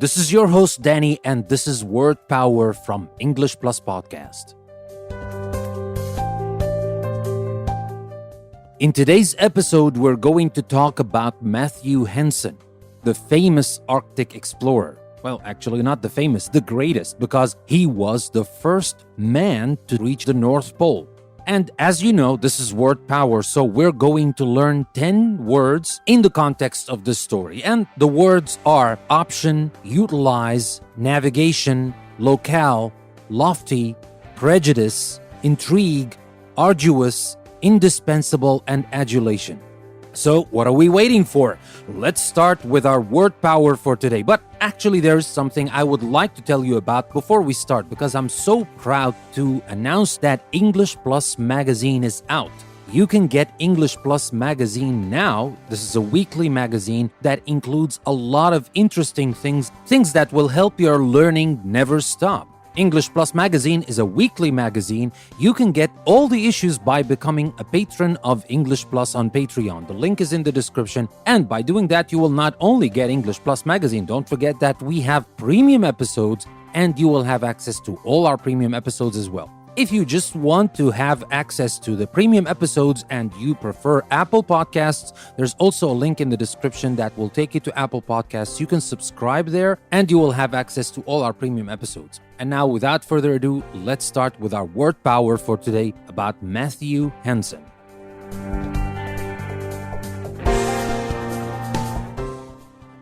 This is your host, Danny, and this is Word Power from English Plus Podcast. In today's episode, we're going to talk about Mathew Henson, the famous Arctic explorer. Well, actually not the famous, the greatest, because he was the first man to reach the North Pole. And as you know, this is Word Power, so we're going to learn 10 words in the context of this story. And the words are option, utilize, navigation, locale, lofty, prejudice, intrigue, arduous, indispensable, and adulation. So what are we waiting for? Let's start with our word power for today. But actually, there's something I would like to tell you about before we start, because I'm so proud to announce that English Plus magazine is out. You can get English Plus magazine now. This is a weekly magazine that includes a lot of interesting things that will help your learning never stop. English Plus magazine is a weekly magazine. You can get all the issues by becoming a patron of English Plus on Patreon. The link is in the description. And by doing that, you will not only get English Plus magazine, don't forget that we have premium episodes and you will have access to all our premium episodes as well. If you just want to have access to the premium episodes and you prefer Apple Podcasts, there's also a link in the description that will take you to Apple Podcasts. You can subscribe there and you will have access to all our premium episodes. And now, without further ado, let's start with our word power for today about Mathew Henson.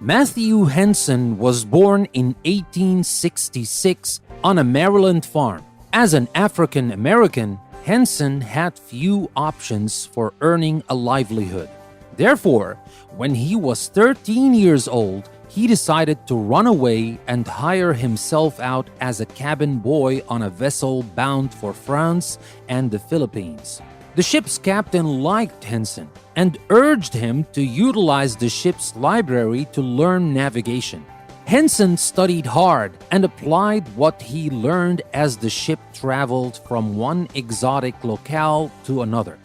Mathew Henson was born in 1866 on a Maryland farm. As an African American, Henson had few options for earning a livelihood. Therefore, when he was 13 years old, he decided to run away and hire himself out as a cabin boy on a vessel bound for France and the Philippines. The ship's captain liked Henson and urged him to utilize the ship's library to learn navigation. Henson studied hard and applied what he learned as the ship traveled from one exotic locale to another.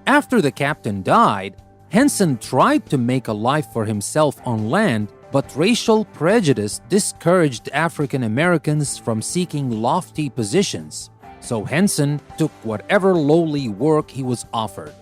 After the captain died, Henson tried to make a life for himself on land, but racial prejudice discouraged African Americans from seeking lofty positions. So Henson took whatever lowly work he was offered.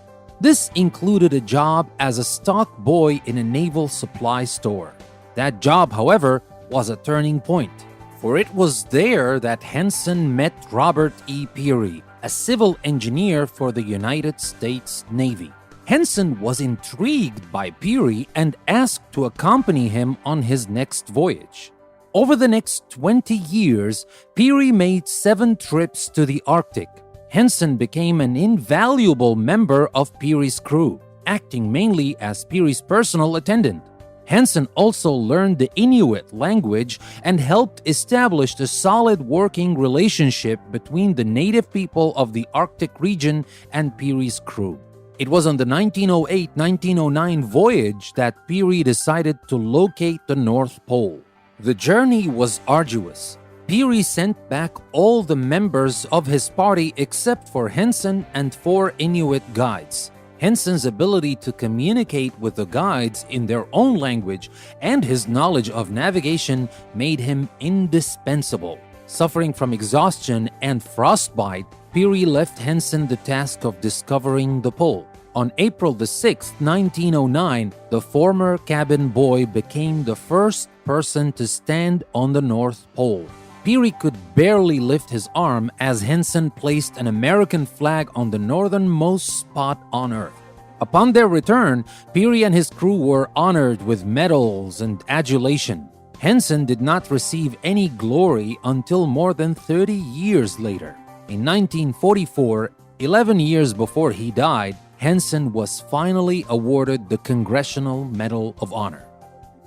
This included a job as a stock boy in a naval supply store. That job, however, was a turning point, for it was there that Henson met Robert E. Peary, a civil engineer for the United States Navy. Henson was intrigued by Peary and asked to accompany him on his next voyage. Over the next 20 years, Peary made 7 trips to the Arctic. Henson became an invaluable member of Peary's crew, acting mainly as Peary's personal attendant. Henson also learned the Inuit language and helped establish a solid working relationship between the native people of the Arctic region and Peary's crew. It was on the 1908-1909 voyage that Peary decided to locate the North Pole. The journey was arduous. Peary sent back all the members of his party except for Henson and 4 Inuit guides. Henson's ability to communicate with the guides in their own language and his knowledge of navigation made him indispensable. Suffering from exhaustion and frostbite, Peary left Henson the task of discovering the pole. On April 6, 1909, the former cabin boy became the first person to stand on the North Pole. Peary could barely lift his arm as Henson placed an American flag on the northernmost spot on Earth. Upon their return, Peary and his crew were honored with medals and adulation. Henson did not receive any glory until more than 30 years later. In 1944, 11 years before he died, Henson was finally awarded the Congressional Medal of Honor.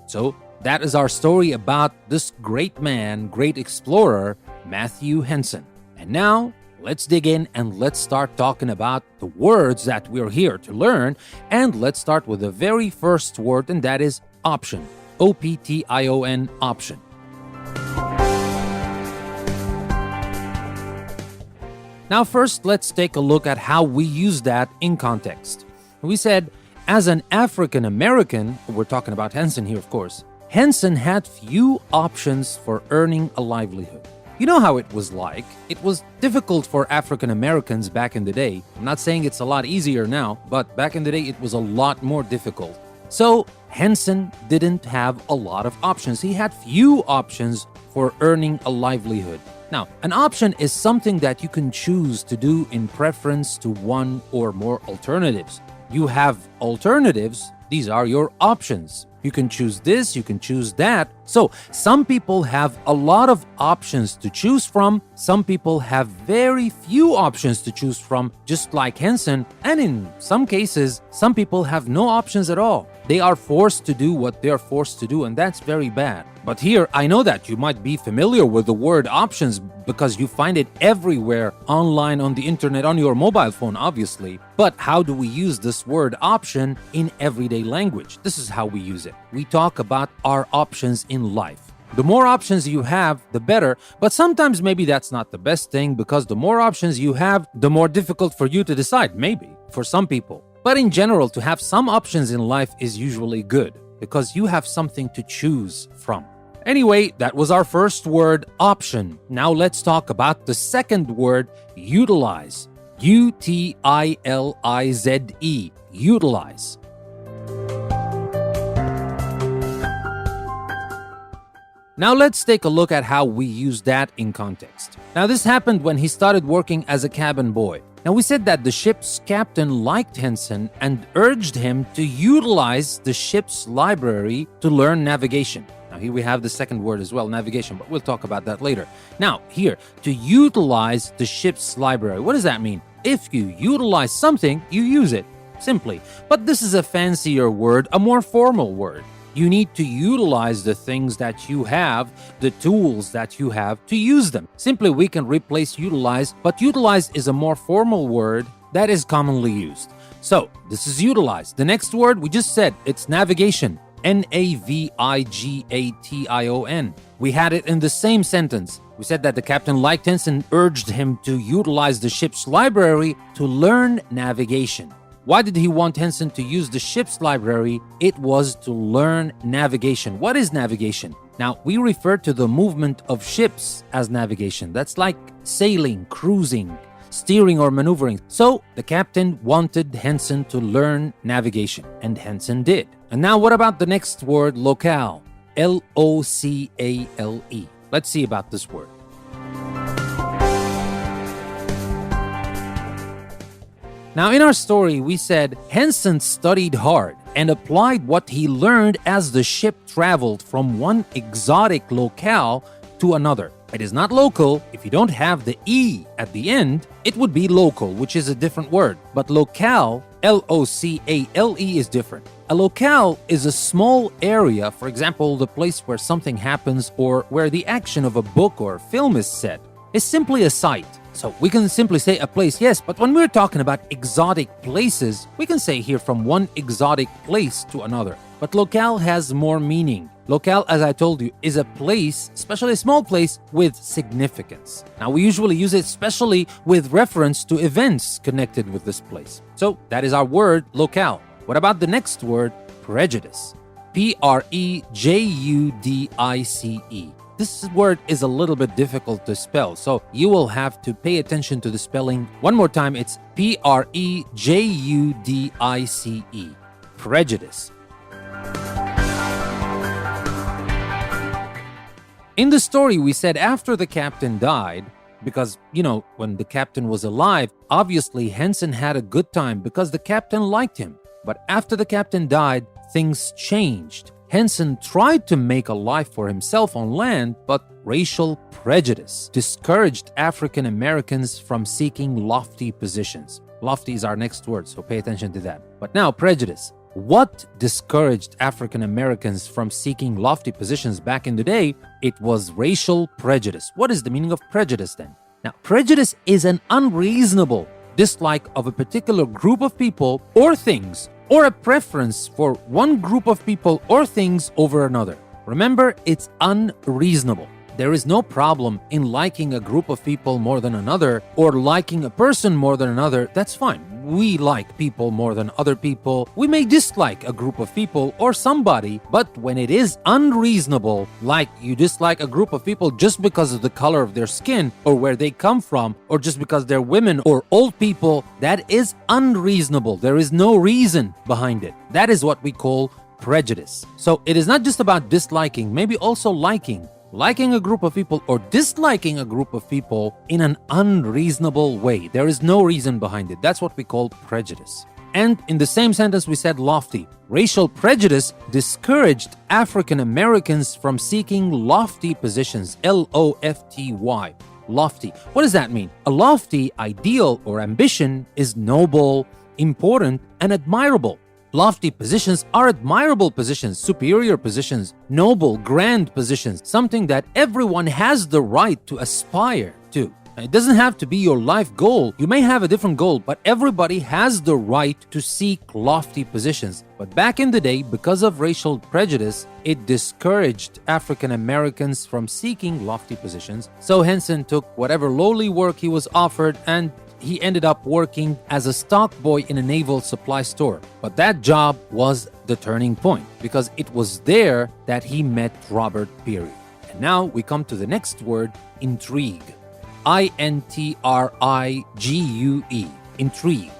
So, that is our story about this great man, great explorer, Mathew Henson. And now, let's dig in and let's start talking about the words that we're here to learn. And let's start with the very first word, and that is option. O-P-T-I-O-N, option. Now first, let's take a look at how we use that in context. We said, as an African American, we're talking about Henson here, of course, Henson had few options for earning a livelihood. You know how it was like. It was difficult for African Americans back in the day. I'm not saying it's a lot easier now, but back in the day it was a lot more difficult. So Henson didn't have a lot of options. He had few options for earning a livelihood. Now, an option is something that you can choose to do in preference to one or more alternatives. You have alternatives, these are your options. You can choose this, you can choose that. So, some people have a lot of options to choose from. Some people have very few options to choose from, just like Henson. And in some cases, some people have no options at all. They are forced to do what they are forced to do, and that's very bad. But here, I know that you might be familiar with the word options because you find it everywhere online, on the internet, on your mobile phone, obviously. But how do we use this word option in everyday language? This is how we use it. We talk about our options in life. The more options you have, the better, but sometimes maybe that's not the best thing because the more options you have, the more difficult for you to decide, maybe, for some people. But in general, to have some options in life is usually good because you have something to choose from. Anyway, that was our first word, option. Now let's talk about the second word, utilize. U-T-I-L-I-Z-E, utilize. Now let's take a look at how we use that in context. Now this happened when he started working as a cabin boy. Now we said that the ship's captain liked Henson and urged him to utilize the ship's library to learn navigation. Now here we have the second word as well, navigation, but we'll talk about that later. Now here, to utilize the ship's library, what does that mean? If you utilize something, you use it, simply. But this is a fancier word, a more formal word. You need to utilize the things that you have, the tools that you have to use them. Simply, we can replace utilize, but utilize is a more formal word that is commonly used. So, this is utilize. The next word we just said, it's navigation. N-A-V-I-G-A-T-I-O-N. We had it in the same sentence. We said that the captain liked Henson and urged him to utilize the ship's library to learn navigation. Why did he want Henson to use the ship's library? It was to learn navigation. What is navigation? Now, we refer to the movement of ships as navigation. That's like sailing, cruising, steering or maneuvering. So, the captain wanted Henson to learn navigation, and Henson did. And now, what about the next word, locale? L-O-C-A-L-E. Let's see about this word. Now, in our story, we said Henson studied hard and applied what he learned as the ship traveled from one exotic locale to another. It is not local. If you don't have the E at the end, it would be local, which is a different word. But locale, L-O-C-A-L-E, is different. A locale is a small area, for example, the place where something happens or where the action of a book or film is set. It's simply a site. So we can simply say a place, yes, but when we're talking about exotic places, we can say here from one exotic place to another. But locale has more meaning. Locale, as I told you, is a place, especially a small place, with significance. Now, we usually use it especially with reference to events connected with this place. So that is our word, locale. What about the next word, prejudice? P-R-E-J-U-D-I-C-E. This word is a little bit difficult to spell, so you will have to pay attention to the spelling. One more time, it's P-R-E-J-U-D-I-C-E. Prejudice. In the story, we said after the captain died, because, when the captain was alive, obviously Henson had a good time because the captain liked him. But after the captain died, things changed. Henson tried to make a life for himself on land, but racial prejudice discouraged African Americans from seeking lofty positions. Lofty is our next word, so pay attention to that. But now, prejudice. What discouraged African Americans from seeking lofty positions back in the day? It was racial prejudice. What is the meaning of prejudice then? Now, prejudice is an unreasonable dislike of a particular group of people or things, or a preference for one group of people or things over another. Remember, it's unreasonable. There is no problem in liking a group of people more than another or liking a person more than another. That's fine. we like people more than other people. We may dislike a group of people or somebody, but when it is unreasonable, like you dislike a group of people just because of the color of their skin or where they come from, or just because they're women or old people, that is unreasonable. There is no reason behind it. That is what we call prejudice. So it is not just about disliking, maybe also liking. Liking a group of people or disliking a group of people in an unreasonable way. There is no reason behind it. That's what we call prejudice. And in the same sentence, we said lofty. Racial prejudice discouraged African Americans from seeking lofty positions. L-O-F-T-Y. Lofty. What does that mean? A lofty ideal or ambition is noble, important, and admirable. Lofty positions are admirable positions, superior positions, noble, grand positions, something that everyone has the right to aspire to. It doesn't have to be your life goal. You may have a different goal, but everybody has the right to seek lofty positions. But back in the day, because of racial prejudice, it discouraged African Americans from seeking lofty positions. So Henson took whatever lowly work he was offered and he ended up working as a stock boy in a naval supply store. But that job was the turning point because it was there that he met Robert Peary. And now we come to the next word, intrigue. I-N-T-R-I-G-U-E. Intrigue.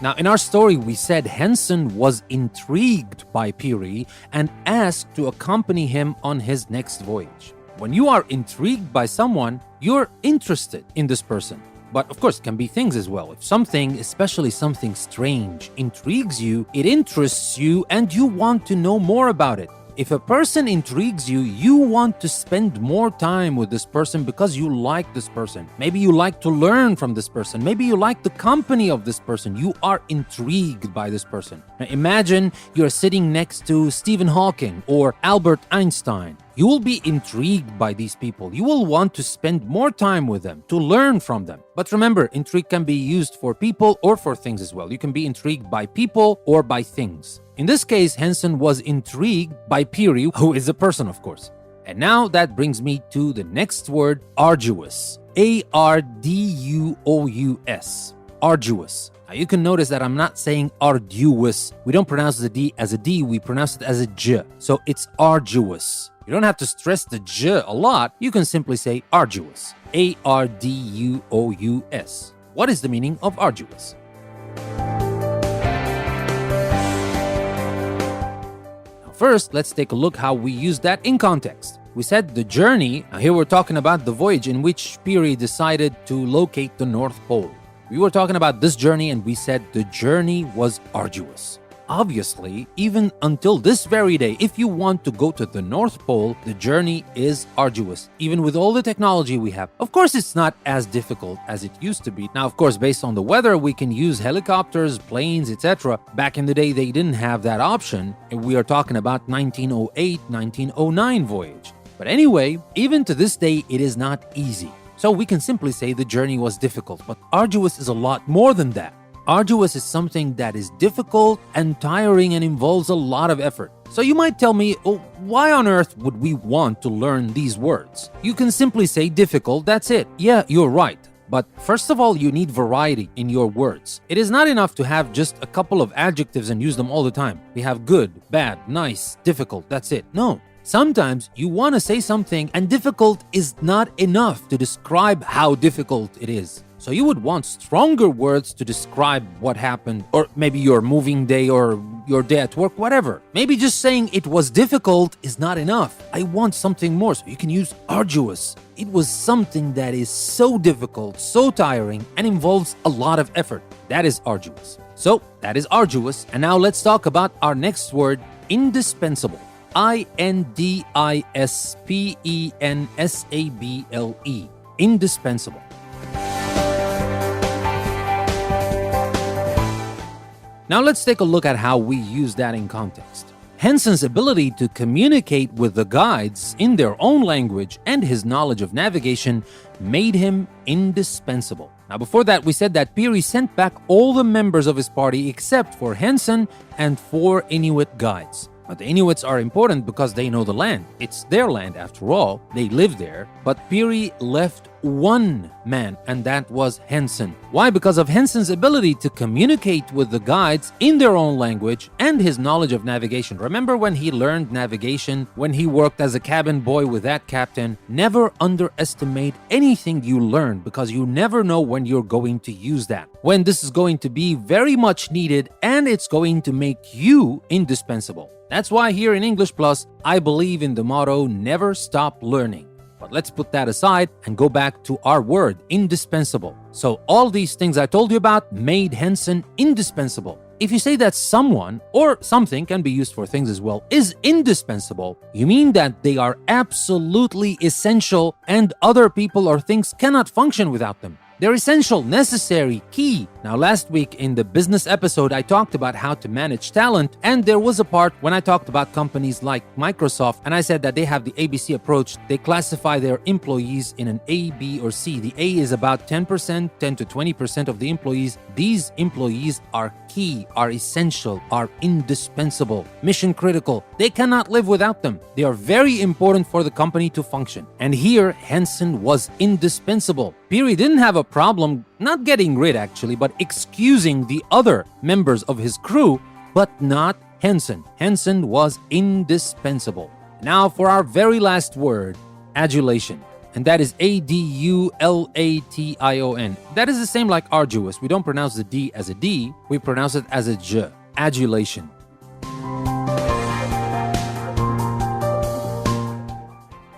Now, in our story, we said Henson was intrigued by Peary and asked to accompany him on his next voyage. When you are intrigued by someone, you're interested in this person. But of course, it can be things as well. If something, especially something strange, intrigues you, it interests you and you want to know more about it. If a person intrigues you, you want to spend more time with this person because you like this person. Maybe you like to learn from this person. Maybe you like the company of this person. You are intrigued by this person. Now imagine you're sitting next to Stephen Hawking or Albert Einstein. You will be intrigued by these people. You will want to spend more time with them, to learn from them. But remember, intrigue can be used for people or for things as well. You can be intrigued by people or by things. In this case, Henson was intrigued by Peary, who is a person, of course. And now that brings me to the next word, arduous. A-R-D-U-O-U-S. Arduous. Now you can notice that I'm not saying arduous. We don't pronounce the D as a D, we pronounce it as a J. So it's arduous. You don't have to stress the J a lot. You can simply say arduous. A-R-D-U-O-U-S. What is the meaning of arduous? Now first, let's take a look how we use that in context. We said the journey. Now here we're talking about the voyage in which Peary decided to locate the North Pole. We were talking about this journey and we said the journey was arduous. Obviously, even until this very day, if you want to go to the North Pole, the journey is arduous, even with all the technology we have. Of course, it's not as difficult as it used to be. Now, of course, based on the weather, we can use helicopters, planes, etc. Back in the day, they didn't have that option. And we are talking about 1908, 1909 voyage. But anyway, even to this day, it is not easy. So we can simply say the journey was difficult, but arduous is a lot more than that. Arduous is something that is difficult and tiring and involves a lot of effort. So you might tell me, oh, why on earth would we want to learn these words? You can simply say difficult, that's it. Yeah, you're right. But first of all, you need variety in your words. It is not enough to have just a couple of adjectives and use them all the time. We have good, bad, nice, difficult, that's it. No. Sometimes you want to say something and difficult is not enough to describe how difficult it is. So you would want stronger words to describe what happened, or maybe your moving day or your day at work, whatever. Maybe just saying it was difficult is not enough. I want something more, so you can use arduous. It was something that is so difficult, so tiring, and involves a lot of effort. That is arduous. So that is arduous. And now let's talk about our next word, indispensable. I-N-D-I-S-P-E-N-S-A-B-L-E. Indispensable. Now let's take a look at how we use that in context. Henson's ability to communicate with the guides in their own language and his knowledge of navigation made him indispensable. Now before that, we said that Peary sent back all the members of his party except for Henson and 4 Inuit guides. But the Inuits are important because they know the land. It's their land after all. They live there. But Peary left one man, and that was Henson. Why? Because of Henson's ability to communicate with the guides in their own language and his knowledge of navigation. Remember when he learned navigation, when he worked as a cabin boy with that captain? Never underestimate anything you learn, because you never know when you're going to use that, when this is going to be very much needed, and it's going to make you indispensable. That's why here in English Plus, I believe in the motto, never stop learning. But let's put that aside and go back to our word, indispensable. So all these things I told you about made Henson indispensable. If you say that someone or something, can be used for things as well, is indispensable, you mean that they are absolutely essential and other people or things cannot function without them. They're essential, necessary, key. Now, last week in the business episode, I talked about how to manage talent, and there was a part when I talked about companies like Microsoft, and I said that they have the ABC approach. They classify their employees in an A, B, or C. The A is about 10%, 10 to 20% of the employees. These employees are key, are essential, are indispensable, mission critical. They cannot live without them. They are very important for the company to function. And here, Henson was indispensable. Peary didn't have a problem, not getting rid actually, but excusing the other members of his crew, but not Henson. Henson was indispensable. Now for our very last word, adulation. And that is A-D-U-L-A-T-I-O-N. That is the same like arduous. We don't pronounce the D as a D, we pronounce it as a J. Adulation.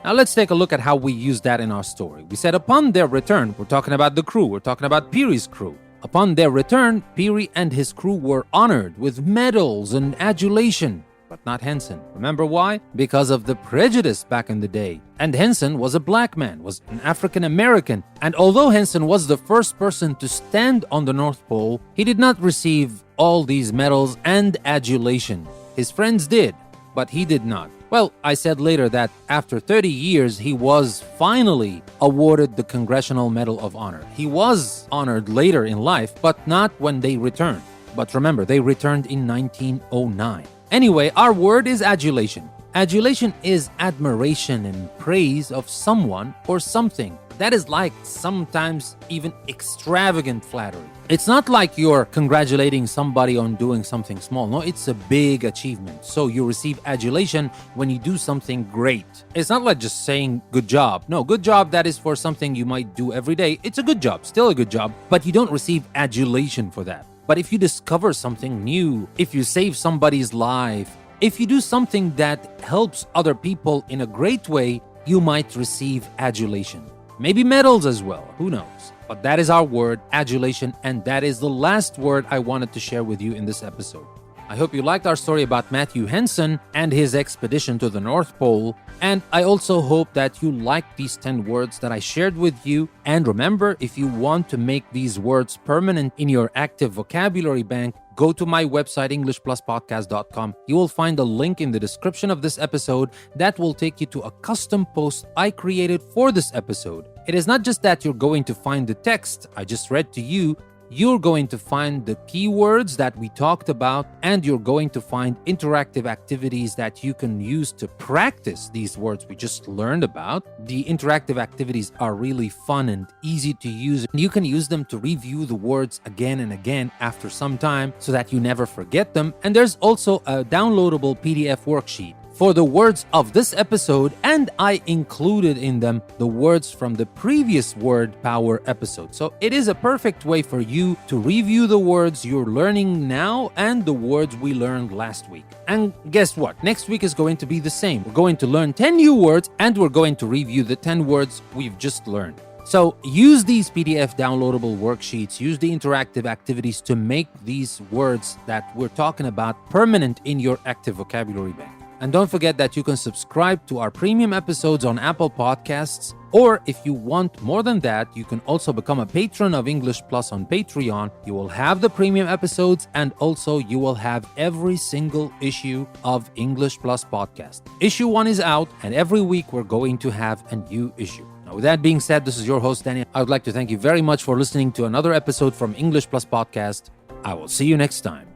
Now let's take a look at how we use that in our story. We said upon their return, we're talking about the crew, we're talking about Peary's crew. Upon their return, Peary and his crew were honored with medals and adulation, but not Henson. Remember why? Because of the prejudice back in the day. And Henson was a black man, was an African American. And although Henson was the first person to stand on the North Pole, he did not receive all these medals and adulation. His friends did, but he did not. Well, I said later that after 30 years, he was finally awarded the Congressional Medal of Honor. He was honored later in life, but not when they returned. But remember, they returned in 1909. Anyway, our word is adulation. Adulation is admiration and praise of someone or something. That is like sometimes even extravagant flattery. It's not like you're congratulating somebody on doing something small. No, it's a big achievement. So you receive adulation when you do something great. It's not like just saying good job. No, good job, that is for something you might do every day. It's a good job, still a good job, but you don't receive adulation for that. But if you discover something new, if you save somebody's life, if you do something that helps other people in a great way, you might receive adulation. Maybe medals as well, who knows? But that is our word, adulation, and that is the last word I wanted to share with you in this episode. I hope you liked our story about Mathew Henson and his expedition to the North Pole, and I also hope that you liked these 10 words that I shared with you. And remember, if you want to make these words permanent in your active vocabulary bank, go to my website, EnglishPlusPodcast.com. You will find a link in the description of this episode that will take you to a custom post I created for this episode. It is not just that you're going to find the text I just read to you, you're going to find the keywords that we talked about, and you're going to find interactive activities that you can use to practice these words we just learned about. The interactive activities are really fun and easy to use. You can use them to review the words again and again after some time so that you never forget them. And there's also a downloadable PDF worksheet for the words of this episode, and I included in them the words from the previous word power episode. So it is a perfect way for you to review the words you're learning now and the words we learned last week. And guess what? Next week is going to be the same. We're going to learn 10 new words and we're going to review the 10 words we've just learned. So use these PDF downloadable worksheets, use the interactive activities to make these words that we're talking about permanent in your active vocabulary bank. And don't forget that you can subscribe to our premium episodes on Apple Podcasts, or if you want more than that, you can also become a patron of English Plus on Patreon. You will have the premium episodes, and also you will have every single issue of English Plus podcast. Issue 1 is out, and every week we're going to have a new issue. Now, with that being said, this is your host, Danny. I would like to thank you very much for listening to another episode from English Plus Podcast. I will see you next time.